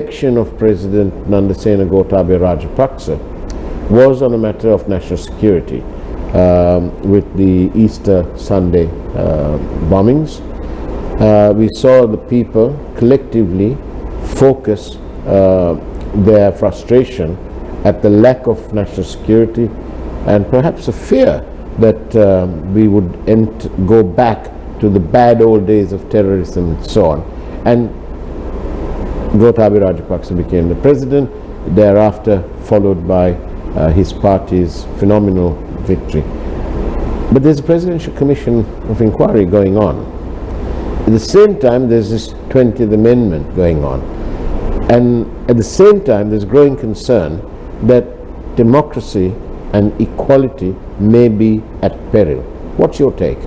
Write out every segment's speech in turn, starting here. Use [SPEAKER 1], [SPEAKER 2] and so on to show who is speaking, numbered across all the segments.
[SPEAKER 1] election of President Nandasena Gotabaya Rajapaksa was on a matter of national security with the Easter Sunday bombings. We saw the people collectively focus their frustration at the lack of national security and perhaps a fear that we would go back to the bad old days of terrorism and so on. And Gotabaya Rajapaksa became the president, thereafter followed by his party's phenomenal victory. But there's a Presidential Commission of Inquiry going on. At the same time, there's this 20th Amendment going on. And at the same time, there's growing concern that democracy and equality may be at peril. What's your take?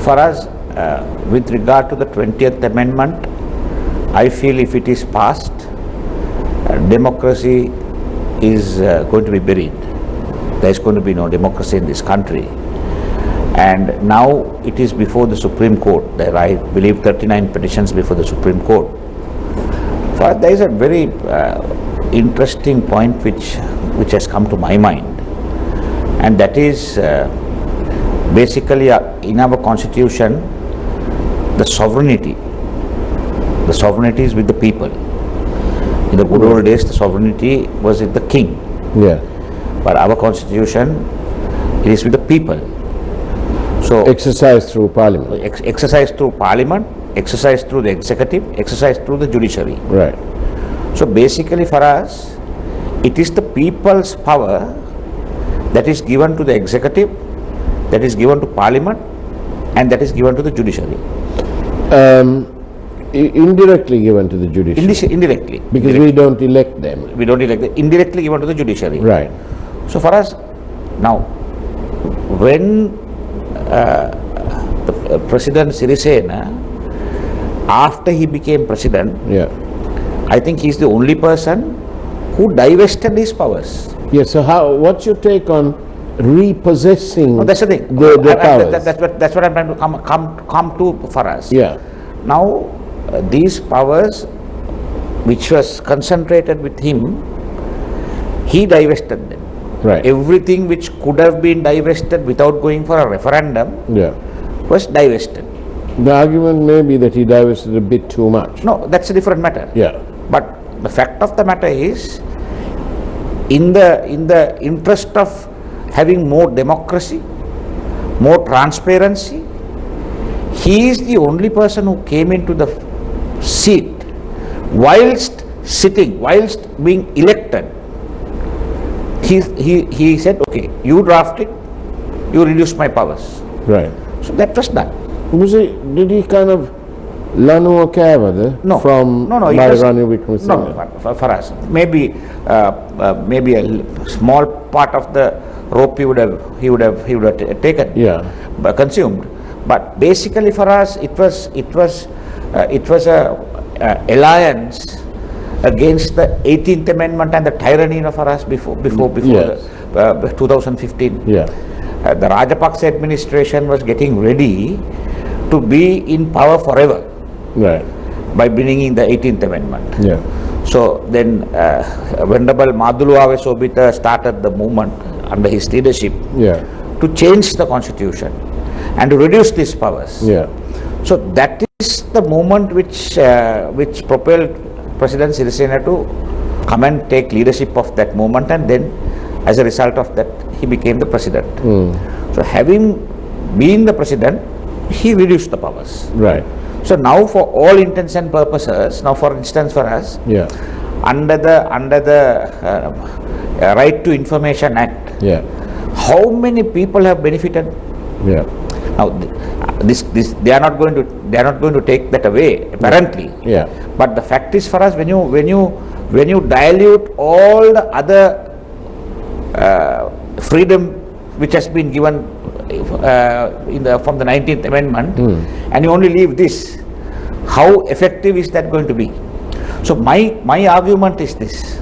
[SPEAKER 2] Faraz, with regard to the 20th Amendment, I feel if it is passed, democracy is going to be buried. There is going to be no democracy in this country. And now it is before the Supreme Court. There are, I believe, 39 petitions before the Supreme Court. Faraz, there is a very interesting point which has come to my mind. And that is basically in our constitution, the sovereignty is with the people. In the good old days, the sovereignty was with the king.
[SPEAKER 1] Yeah.
[SPEAKER 2] But our constitution, it is with the people. So
[SPEAKER 1] exercised through parliament.
[SPEAKER 2] Exercised through parliament, exercised through the executive, exercised through the judiciary.
[SPEAKER 1] Right.
[SPEAKER 2] So basically for us, it is the people's power that is given to the executive, that is given to parliament, and that is given to the judiciary.
[SPEAKER 1] Indirectly given to the judiciary.
[SPEAKER 2] Indirectly.
[SPEAKER 1] Because we don't elect them.
[SPEAKER 2] We don't elect them. Indirectly given to the judiciary.
[SPEAKER 1] Right.
[SPEAKER 2] So for us, now, when the President Sirisena, after he became president,
[SPEAKER 1] yeah,
[SPEAKER 2] I think he is the only person who divested his powers.
[SPEAKER 1] Yes. So what's your take on repossessing?
[SPEAKER 2] No, that's the thing.
[SPEAKER 1] The powers.
[SPEAKER 2] That's what I'm trying to come to for us.
[SPEAKER 1] Yeah.
[SPEAKER 2] Now, these powers, which was concentrated with him, he divested them.
[SPEAKER 1] Right.
[SPEAKER 2] Everything which could have been divested without going for a referendum,
[SPEAKER 1] yeah,
[SPEAKER 2] was divested.
[SPEAKER 1] The argument may be that he divested a bit too much.
[SPEAKER 2] No, that's a different matter.
[SPEAKER 1] Yeah.
[SPEAKER 2] But the fact of the matter is, in the interest of having more democracy, more transparency, he is the only person who came into the seat whilst being elected. He said, okay, you draft it, you reduce my powers.
[SPEAKER 1] Right.
[SPEAKER 2] So that was done.
[SPEAKER 1] Did he kind of Lanu Kava
[SPEAKER 2] no,
[SPEAKER 1] from Rani Wickremesinghe?
[SPEAKER 2] No, for us. Maybe a small part of the rope he would have taken,
[SPEAKER 1] yeah,
[SPEAKER 2] consumed. But basically for us, it was a alliance against the 18th Amendment and the tyranny for us before
[SPEAKER 1] yes,
[SPEAKER 2] the 2015.
[SPEAKER 1] Yeah.
[SPEAKER 2] The Rajapaksa administration was getting ready to be in power forever.
[SPEAKER 1] Right.
[SPEAKER 2] By bringing the 18th Amendment.
[SPEAKER 1] Yeah.
[SPEAKER 2] So then Venerable Madulu Awesobita started the movement under his leadership,
[SPEAKER 1] yeah,
[SPEAKER 2] to change the constitution and to reduce these powers.
[SPEAKER 1] Yeah.
[SPEAKER 2] So that is the movement which propelled President Sirisena to come and take leadership of that movement, and then as a result of that he became the president. So having been the president, he reduced the powers.
[SPEAKER 1] Right.
[SPEAKER 2] So now for all intents and purposes, now for instance for us,
[SPEAKER 1] yeah,
[SPEAKER 2] under the Right to Information Act,
[SPEAKER 1] yeah,
[SPEAKER 2] how many people have benefited?
[SPEAKER 1] yeah.
[SPEAKER 2] Now this they are not going to take that away apparently.
[SPEAKER 1] Yeah.
[SPEAKER 2] But the fact is for us, when you dilute all the other freedom which has been given from the 19th Amendment, and you only leave this, how effective is that going to be? So my argument is this: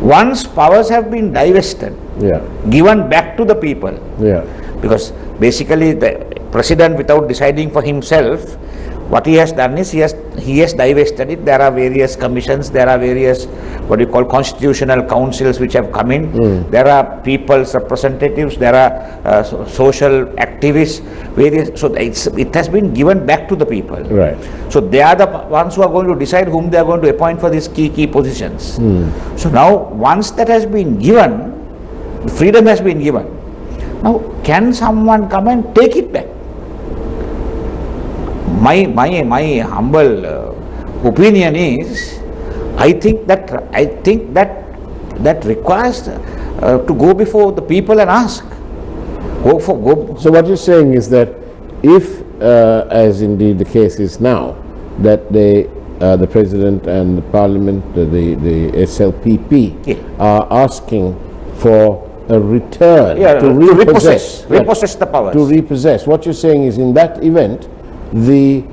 [SPEAKER 2] once powers have been divested,
[SPEAKER 1] yeah,
[SPEAKER 2] given back to the people,
[SPEAKER 1] yeah,
[SPEAKER 2] because basically the president, without deciding for himself, what he has done is he has divested it. There are various commissions, there are various what you call constitutional councils which have come in. There are people's representatives, there are social activists, various. So it has been given back to the people.
[SPEAKER 1] Right.
[SPEAKER 2] So they are the ones who are going to decide whom they are going to appoint for these key positions. So now once that has been given, the freedom has been given. Now can someone come and take it back? My humble opinion is, I think that requires to go before the people and ask.
[SPEAKER 1] So what you're saying is that if, as indeed the case is now, that the president and the parliament, the SLPP, are asking for a return to repossess
[SPEAKER 2] the powers.
[SPEAKER 1] To repossess. What you're saying is, in that event, the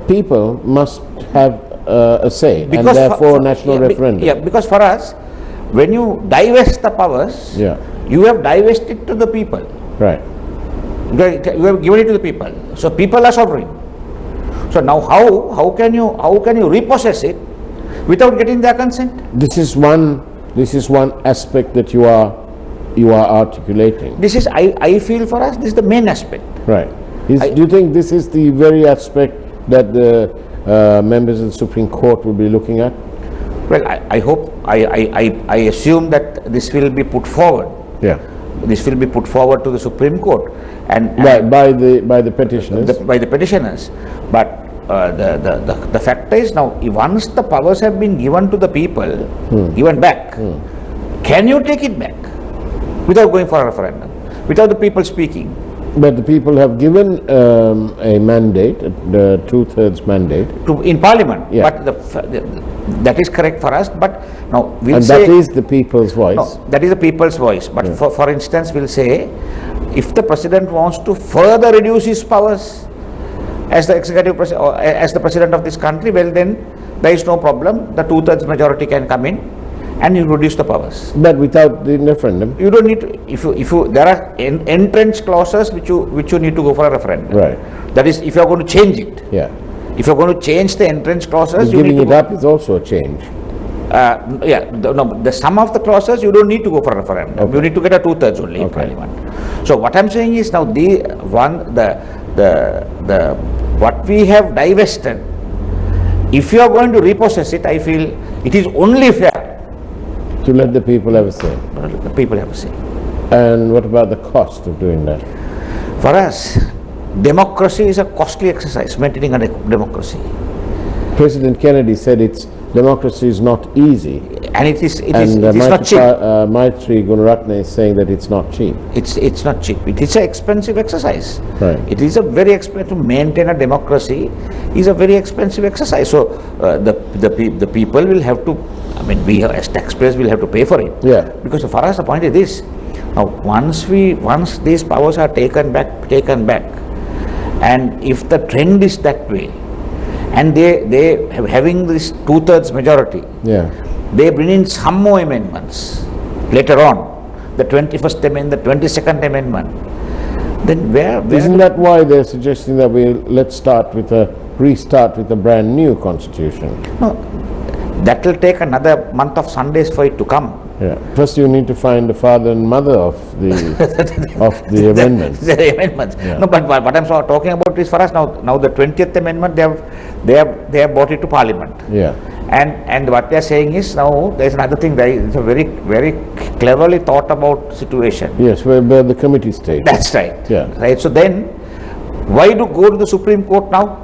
[SPEAKER 1] people must have a say, because and therefore national referendum.
[SPEAKER 2] Yeah, because for us, when you divest the powers, you have divested to the people.
[SPEAKER 1] Right.
[SPEAKER 2] You have given it to the people. So people are sovereign. So now how can you repossess it without getting their consent?
[SPEAKER 1] This is one aspect that you are articulating.
[SPEAKER 2] This is, I feel, for us, this is the main aspect.
[SPEAKER 1] Right. Do you think this is the very aspect that the members of the Supreme Court will be looking at?
[SPEAKER 2] Well, I hope, I assume that this will be put forward.
[SPEAKER 1] Yeah.
[SPEAKER 2] This will be put forward to the Supreme Court, and
[SPEAKER 1] by the petitioners.
[SPEAKER 2] By the petitioners. But the fact is, now once the powers have been given to the people, given back, can you take it back without going for a referendum, without the people speaking?
[SPEAKER 1] But the people have given a mandate, the 2/3 mandate
[SPEAKER 2] in Parliament.
[SPEAKER 1] Yeah.
[SPEAKER 2] But that is correct for us. But now we'll
[SPEAKER 1] and
[SPEAKER 2] say,
[SPEAKER 1] that is the people's voice.
[SPEAKER 2] No, that is the people's voice. But for instance, we'll say, if the president wants to further reduce his powers as the executive president or as the president of this country, well then there is no problem. The 2/3 majority can come in and you reduce the powers.
[SPEAKER 1] But without the referendum,
[SPEAKER 2] you don't need to. If you there are entrenched clauses which you need to go for a referendum.
[SPEAKER 1] Right.
[SPEAKER 2] That is, if you are going to change it.
[SPEAKER 1] Yeah.
[SPEAKER 2] If you are going to change the entrenched clauses, you
[SPEAKER 1] giving
[SPEAKER 2] need to
[SPEAKER 1] it up is also a change.
[SPEAKER 2] The sum of the clauses, you don't need to go for a referendum. Okay. You need to get a 2/3 only in Parliament. So what I'm saying is, now what we have divested, if you are going to repossess it, I feel it is only fair
[SPEAKER 1] to let the people have a say.
[SPEAKER 2] The people have a say.
[SPEAKER 1] And what about the cost of doing that?
[SPEAKER 2] For us, democracy is a costly exercise, maintaining a democracy.
[SPEAKER 1] President Kennedy said democracy is not easy.
[SPEAKER 2] And it is not cheap.
[SPEAKER 1] Maithri Gunaratne is saying that it's not cheap.
[SPEAKER 2] It's not cheap. It is an expensive exercise.
[SPEAKER 1] Right.
[SPEAKER 2] It is a very expensive, to maintain a democracy is a very expensive exercise. So the people will have to, I mean, we as taxpayers will have to pay for it.
[SPEAKER 1] Yeah.
[SPEAKER 2] Because for us the point is this: now once these powers are taken back, and if the trend is that way, and they having this 2/3 majority, they bring in some more amendments later on, the 21st Amendment, the 22nd Amendment. Then where
[SPEAKER 1] isn't that why they're suggesting that let's restart with a brand new constitution?
[SPEAKER 2] No, that will take another month of Sundays for it to come.
[SPEAKER 1] Yeah. First, you need to find the father and mother of the amendments.
[SPEAKER 2] The amendments. Yeah. No, but what I'm talking about is, for us now the 20th Amendment, they have brought it to Parliament.
[SPEAKER 1] Yeah.
[SPEAKER 2] And what they are saying is, now there is another thing. It's a very, very cleverly thought about situation.
[SPEAKER 1] Yes, where the committee stage.
[SPEAKER 2] That's right.
[SPEAKER 1] Yeah.
[SPEAKER 2] Right. So then, why do go to the Supreme Court now?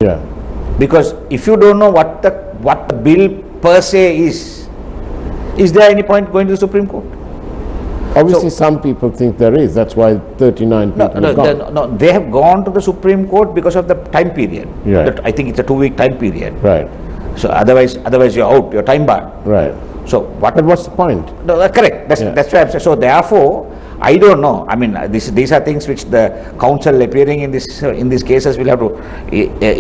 [SPEAKER 1] Yeah.
[SPEAKER 2] Because if you don't know what the bill per se is there any point going to the Supreme Court?
[SPEAKER 1] Obviously, some people think there is. That's why 39 people have gone.
[SPEAKER 2] No, they have gone to the Supreme Court because of the time period.
[SPEAKER 1] Right.
[SPEAKER 2] I think it's a 2-week time period.
[SPEAKER 1] Right.
[SPEAKER 2] So otherwise you're out. You're time barred.
[SPEAKER 1] Right.
[SPEAKER 2] So
[SPEAKER 1] But what's the point?
[SPEAKER 2] No, correct. That's why I'm saying. So therefore, I don't know. I mean, these are things which the counsel appearing in these cases will have to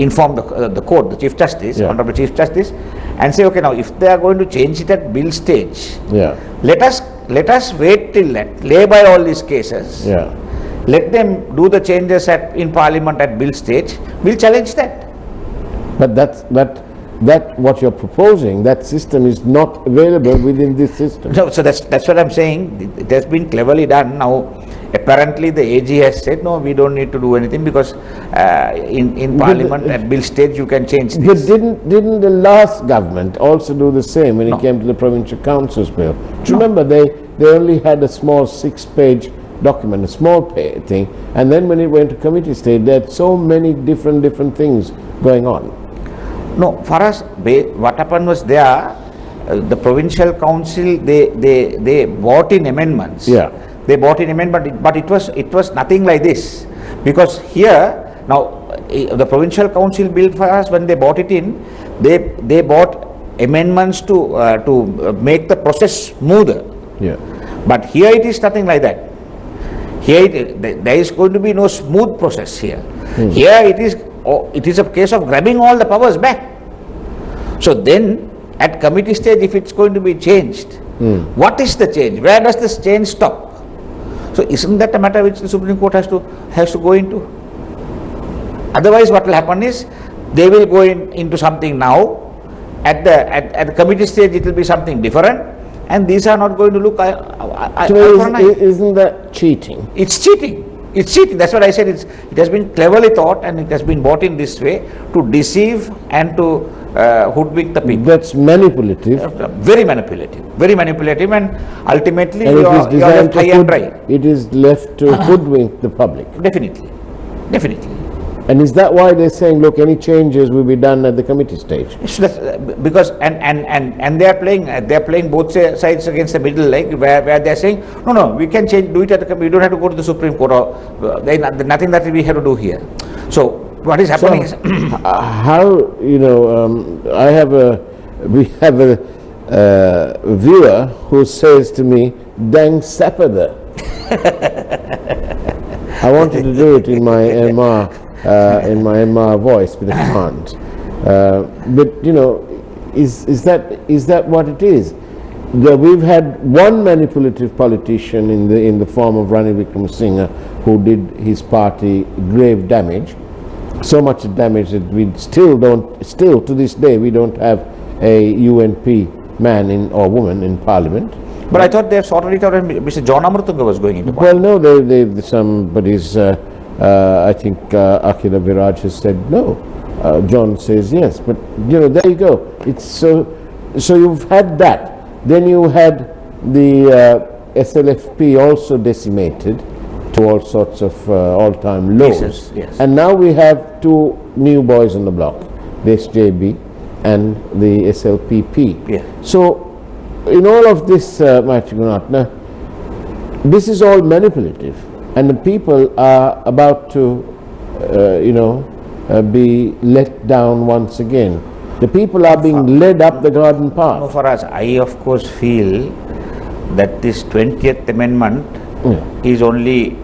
[SPEAKER 2] inform the court, the Chief Justice, Honorable Chief Justice, and say, okay, now if they are going to change it at bill stage, let us wait till that, lay by all these cases.
[SPEAKER 1] Yeah.
[SPEAKER 2] Let them do the changes in Parliament at bill stage. We'll challenge that.
[SPEAKER 1] But that what you're proposing, that system is not available within this system.
[SPEAKER 2] No, so that's what I'm saying. It has been cleverly done. Now, apparently the AG has said, no, we don't need to do anything because in Parliament at bill stage you can change
[SPEAKER 1] But
[SPEAKER 2] this.
[SPEAKER 1] didn't the last government also do the same when
[SPEAKER 2] No.
[SPEAKER 1] it came to the provincial councils bill? Do you remember they only had a small 6-page document, a small thing, and then when it went to committee stage, they had so many different things going on.
[SPEAKER 2] No, for us, what happened was there, the provincial council, they bought in amendments.
[SPEAKER 1] Yeah.
[SPEAKER 2] They bought in amendment, but it was nothing like this. Because here, now, the provincial council bill for us, when they bought it in, they bought amendments to make the process smoother.
[SPEAKER 1] Yeah.
[SPEAKER 2] But here it is nothing like that. Here there is going to be no smooth process here. Here it is a case of grabbing all the powers back. So then at committee stage, if it's going to be changed, what is the change? Where does this change stop? So isn't that a matter which the Supreme Court has to go into? Otherwise what will happen is they will go into something now, at the committee stage it will be something different, and these are not going to look
[SPEAKER 1] So isn't that cheating?
[SPEAKER 2] It's cheating. It's cheating. That's what I said. It has been cleverly thought and it has been bought in this way to deceive and to hoodwink the people.
[SPEAKER 1] That's manipulative.
[SPEAKER 2] Very manipulative, and ultimately
[SPEAKER 1] And
[SPEAKER 2] you are left high and dry.
[SPEAKER 1] it is left to hoodwink the public.
[SPEAKER 2] Definitely.
[SPEAKER 1] And is that why they're saying, look, any changes will be done at the committee stage?
[SPEAKER 2] Because and they are playing both sides against the middle leg, where they are saying no, we can do it at the committee. We don't have to go to the Supreme Court, or there's nothing that we have to do here. So what is happening is
[SPEAKER 1] how, we have a viewer who says to me, dang sappada. I wanted to do it in my MR voice, but I can't. But is that what it is? We've had one manipulative politician in the form of Ranil Wickremesinghe, who did his party grave damage. So much damage that we still to this day we don't have a UNP man or woman in Parliament.
[SPEAKER 2] But I thought they sorted it out and Mr. John Amrutunga was going into
[SPEAKER 1] Well, no, somebody's, I think Akila Viraj has said no. John says yes. But, there you go. It's so you've had that. Then you had the SLFP also decimated to all sorts of all-time lows.
[SPEAKER 2] Yes.
[SPEAKER 1] And now we have two new boys on the block, the SJB and the SLPP.
[SPEAKER 2] Yeah.
[SPEAKER 1] So, in all of this, Maithri Gunaratne, this is all manipulative, and the people are about to, be let down once again. The people are being led up the garden path.
[SPEAKER 2] No, for us, I of course feel that this 20th Amendment is only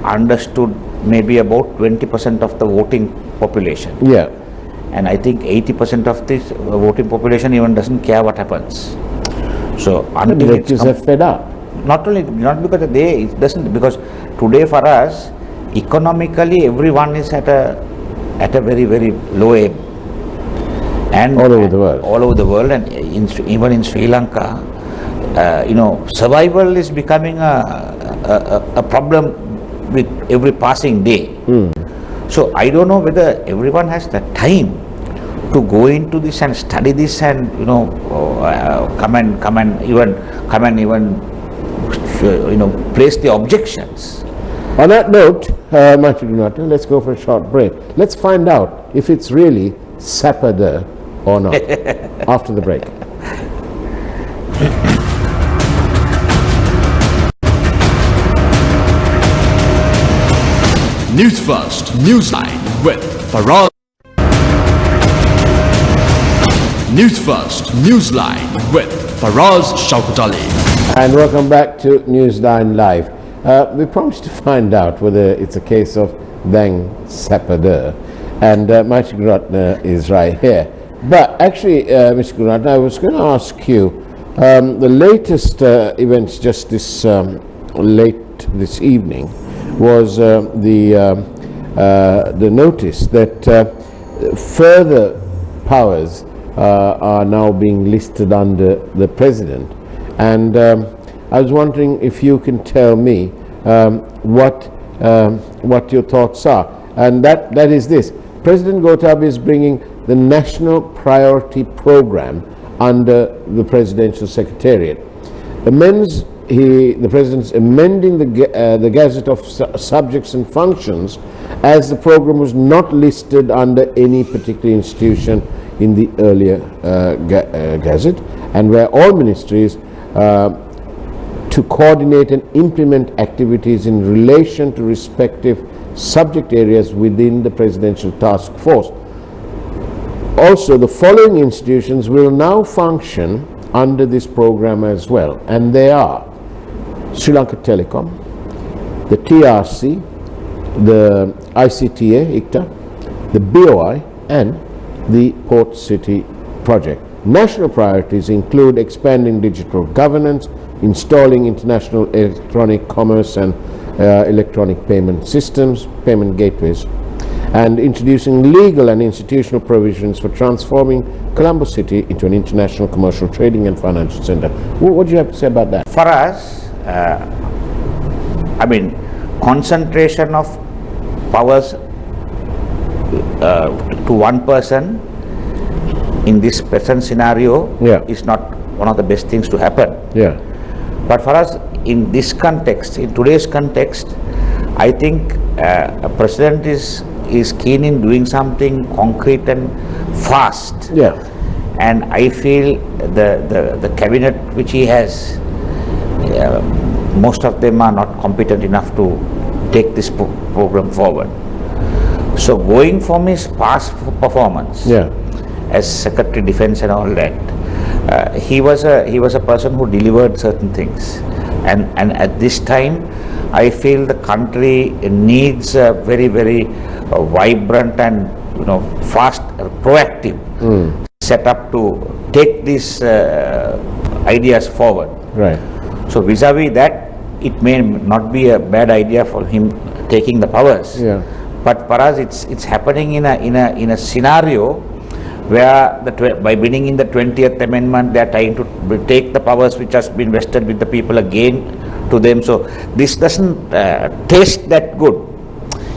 [SPEAKER 2] understood maybe about 20% of the voting population.
[SPEAKER 1] Yeah.
[SPEAKER 2] And I think 80% of this voting population even doesn't care what happens. So until
[SPEAKER 1] Electors are fed up.
[SPEAKER 2] not because it doesn't, because today for us economically everyone is at a very low ebb, and
[SPEAKER 1] All over the world.
[SPEAKER 2] all over the world, and even in Sri Lanka, survival is becoming a problem with every passing day. So I don't know whether everyone has the time to go into this and study this and come and even place the objections.
[SPEAKER 1] On that note, Maithri Gunaratne, let's go for a short break. Let's find out if it's really sappada or not after the break.
[SPEAKER 3] Newsfirst, Newsline with Faraz. Newsfirst, Newsline with Faraz Shaukatali.
[SPEAKER 1] And welcome back to Newsline Live. We promised to find out whether it's a case of dang sappada, and Maithri Gunaratne is right here. But actually, Mr. Gunaratne, I was going to ask you, the latest events just this late this evening was the notice that further powers are now being listed under the president. And I was wondering if you can tell me what your thoughts are. And that is this. President Gotabaya is bringing the National Priority Program under the Presidential Secretariat. The President's amending the Gazette of Subjects and Functions, as the program was not listed under any particular institution in the earlier Gazette, and where all ministries to coordinate and implement activities in relation to respective subject areas within the Presidential Task Force. Also, the following institutions will now function under this program as well, and they are Sri Lanka Telecom, the TRC, the ICTA, ICTA, the BOI, and the Port City Project. National priorities include expanding digital governance, installing international electronic commerce and electronic payment systems, payment gateways, and introducing legal and institutional provisions for transforming Colombo City into an international commercial, trading and financial center. What do you have to say about that?
[SPEAKER 2] For us, concentration of powers to one person in this present scenario is not one of the best things to happen.
[SPEAKER 1] Yeah.
[SPEAKER 2] But for us, in this context, in today's context, I think a president is keen in doing something concrete and fast.
[SPEAKER 1] Yeah.
[SPEAKER 2] And I feel the cabinet which he has, most of them are not competent enough to take this program forward. So going from his past performance as Secretary Defense and all that, he was a person who delivered certain things, and at this time I feel the country needs a very, very vibrant and fast, proactive setup to take these ideas forward.
[SPEAKER 1] Right.
[SPEAKER 2] So vis-a-vis that, it may not be a bad idea for him taking the powers.
[SPEAKER 1] Yeah.
[SPEAKER 2] But for us, it's happening in a scenario where by bringing in the 20th Amendment, they are trying to take the powers which has been vested with the people again to them. So this doesn't taste that good.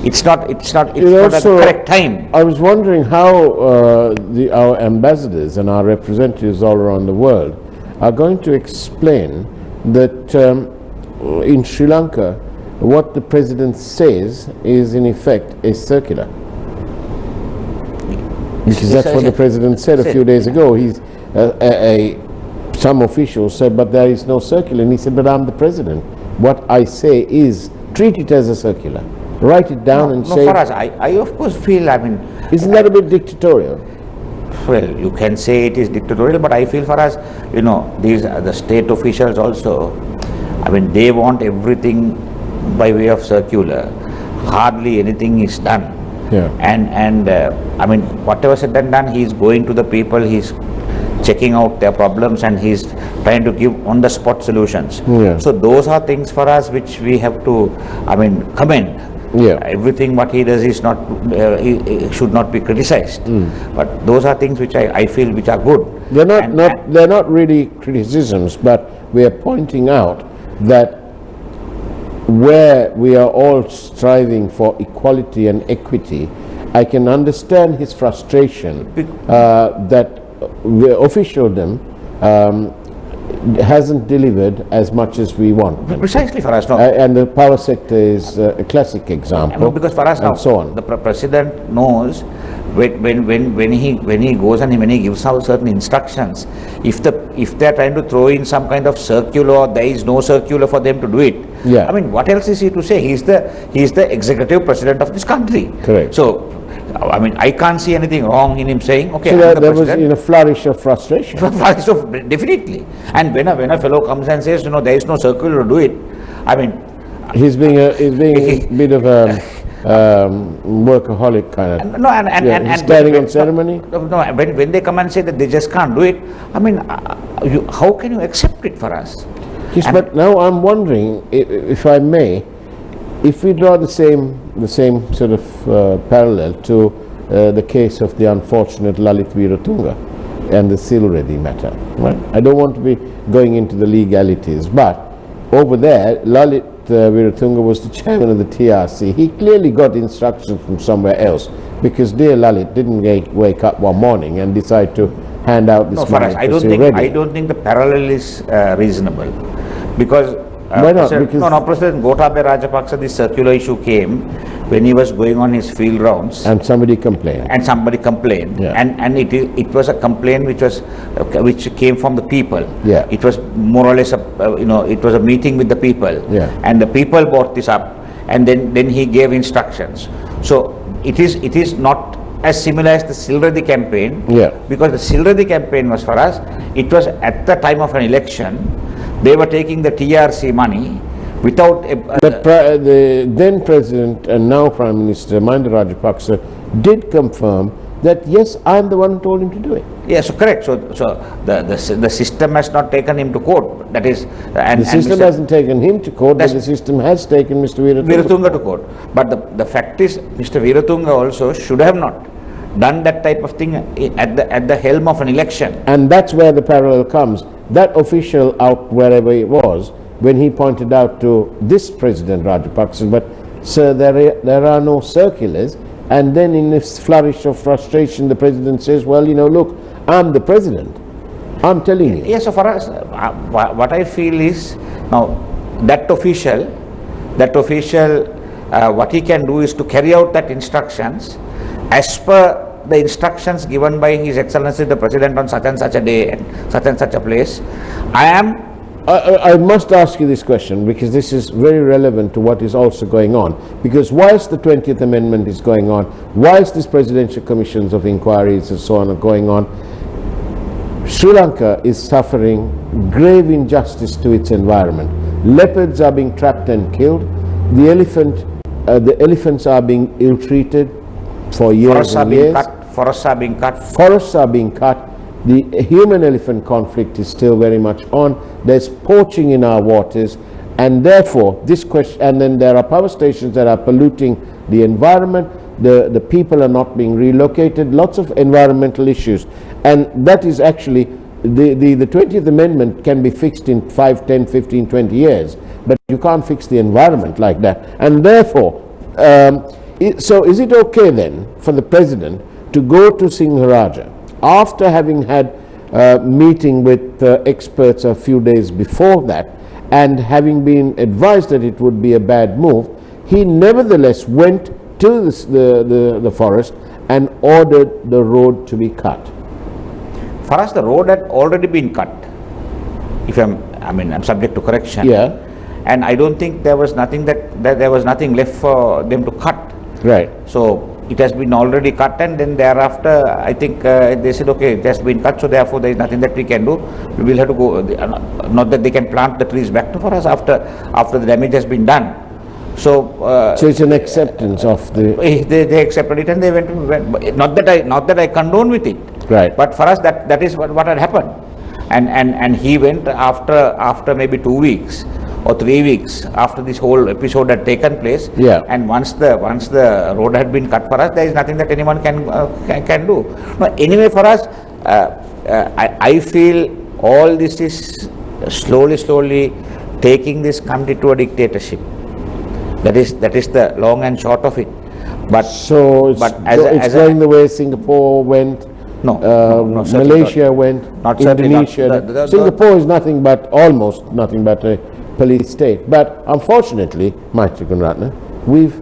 [SPEAKER 2] It's not at the correct time.
[SPEAKER 1] I was wondering how our ambassadors and our representatives all around the world are going to explain that in Sri Lanka, what the president says is in effect a circular. Because that's what the president said a few days ago. He's some officials said, but there is no circular, and he said, but I'm the president. What I say is, treat it as a circular. Write it down and say.
[SPEAKER 2] Faraz, I of course feel,
[SPEAKER 1] isn't that a bit dictatorial?
[SPEAKER 2] Well, you can say it is dictatorial, but I feel, Faraz, these are the state officials also. They want everything by way of circular. Hardly anything is done.
[SPEAKER 1] Yeah.
[SPEAKER 2] And whatever said and done, he's going to the people, he's checking out their problems, and he's trying to give on-the-spot solutions.
[SPEAKER 1] Yeah.
[SPEAKER 2] So those are things for us which we have to, commend.
[SPEAKER 1] Yeah.
[SPEAKER 2] Everything what he does is not, should not be criticized. But those are things which I feel which are good.
[SPEAKER 1] They're not really criticisms, but we are pointing out that where we are all striving for equality and equity, I can understand his frustration that officialdom hasn't delivered as much as we want.
[SPEAKER 2] Precisely, Faraz.
[SPEAKER 1] And the power sector is a classic example.
[SPEAKER 2] Because Faraz,
[SPEAKER 1] and so on.
[SPEAKER 2] The president knows when he goes and when he gives out certain instructions, if they are trying to throw in some kind of circular, or there is no circular for them to do it.
[SPEAKER 1] Yeah.
[SPEAKER 2] What else is he to say? He is the executive president of this country.
[SPEAKER 1] Correct.
[SPEAKER 2] So, I can't see anything wrong in him saying, okay,
[SPEAKER 1] so
[SPEAKER 2] I'm the
[SPEAKER 1] there was
[SPEAKER 2] president.
[SPEAKER 1] a flourish of frustration.
[SPEAKER 2] Flourish of, definitely. And when a fellow comes and says, there is no circular to do it,
[SPEAKER 1] he's being a bit of a workaholic kind of.
[SPEAKER 2] No, and
[SPEAKER 1] he's standing on ceremony.
[SPEAKER 2] No, when they come and say that they just can't do it, how can you accept it for us?
[SPEAKER 1] Yes, but now I'm wondering, if I may, if we draw the same sort of parallel to the case of the unfortunate Lalit Viratunga and the Silreddy matter. Right? I don't want to be going into the legalities, but over there, Lalit Viratunga was the chairman of the TRC. He clearly got instructions from somewhere else, because dear Lalit didn't wake up one morning and decide to hand out this money.
[SPEAKER 2] Faraz, I don't think the parallel is reasonable, because
[SPEAKER 1] why not? Because
[SPEAKER 2] President Gotabaya Rajapaksa, this circular issue came when he was going on his field rounds,
[SPEAKER 1] and somebody complained.
[SPEAKER 2] Yeah. and it was a complaint which came from the people.
[SPEAKER 1] Yeah.
[SPEAKER 2] It was more or less it was a meeting with the people.
[SPEAKER 1] Yeah.
[SPEAKER 2] And the people brought this up, and then he gave instructions. So it is not as similar as the Silreddy campaign.
[SPEAKER 1] Yeah.
[SPEAKER 2] Because the Silreddy campaign was, for us, it was at the time of an election. They were taking the TRC money without
[SPEAKER 1] the then President and now Prime Minister Maithri Rajapaksa did confirm that yes, I am the one who told him to do it.
[SPEAKER 2] Yes, so correct. So the system has not taken him to court. That is,
[SPEAKER 1] the system hasn't taken him to court, but the system has taken Mr.
[SPEAKER 2] Viratunga to court. But the fact is, Mr. Viratunga also should have not done that type of thing at the helm of an election.
[SPEAKER 1] And that's where the parallel comes. That official out wherever it was, when he pointed out to this President Rajapaksa, but sir, there are no circulars, and then in this flourish of frustration, the President says, well, look, I'm the President. I'm telling you.
[SPEAKER 2] Yes, so for us, what I feel is, now, that official, what he can do is to carry out that instructions as per the instructions given by His Excellency the President on such and such a day and such a place.
[SPEAKER 1] I must ask you this question, because this is very relevant to what is also going on. Because whilst the 20th Amendment is going on, whilst these presidential commissions of inquiries and so on are going on, Sri Lanka is suffering grave injustice to its environment. Leopards are being trapped and killed. The elephants are being ill-treated for years and years.
[SPEAKER 2] Forests are being cut.
[SPEAKER 1] Forests are being cut. The human-elephant conflict is still very much on. There's poaching in our waters, and therefore this question. And then there are power stations that are polluting the environment. The people are not being relocated. Lots of environmental issues, and that is actually the 20th Amendment can be fixed in 5, 10, 15, 20 years, but you can't fix the environment like that. And therefore, so is it okay then for the President to go to Singharaja after having had a meeting with experts a few days before that, and having been advised that it would be a bad move, he nevertheless went to the forest and ordered the road to be cut?
[SPEAKER 2] For us, the road had already been cut. If I'm subject to correction.
[SPEAKER 1] Yeah.
[SPEAKER 2] And I don't think there was nothing that there was nothing left for them to cut.
[SPEAKER 1] Right.
[SPEAKER 2] So it has been already cut, and then thereafter, I think they said, okay, it has been cut, so therefore there is nothing that we can do. We will have to go. Not that they can plant the trees back to for us after the damage has been done. So
[SPEAKER 1] it's an acceptance of the.
[SPEAKER 2] They accepted it, and they went. Not that I condone with it.
[SPEAKER 1] Right.
[SPEAKER 2] But for us, that is what had happened, and he went after maybe 2 weeks or 3 weeks after this whole episode had taken place.
[SPEAKER 1] Yeah.
[SPEAKER 2] And once the road had been cut for us, there is nothing that anyone can do. No, anyway, for us, I feel all this is slowly taking this country to a dictatorship. That is the long and short of it. But
[SPEAKER 1] so it's going the way Singapore went.
[SPEAKER 2] No,
[SPEAKER 1] Malaysia went. Indonesia. Singapore is almost nothing but a police state. But unfortunately, Maithri Gunaratne, we've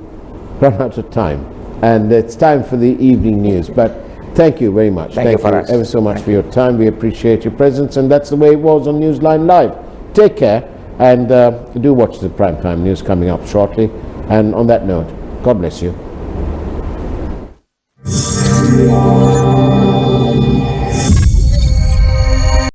[SPEAKER 1] run out of time, and it's time for the evening news. But thank you very much.
[SPEAKER 2] Thank you
[SPEAKER 1] ever so much for your time. We appreciate your presence, and that's the way it was on Newsline Live. Take care, and do watch the primetime news coming up shortly. And on that note, God bless you.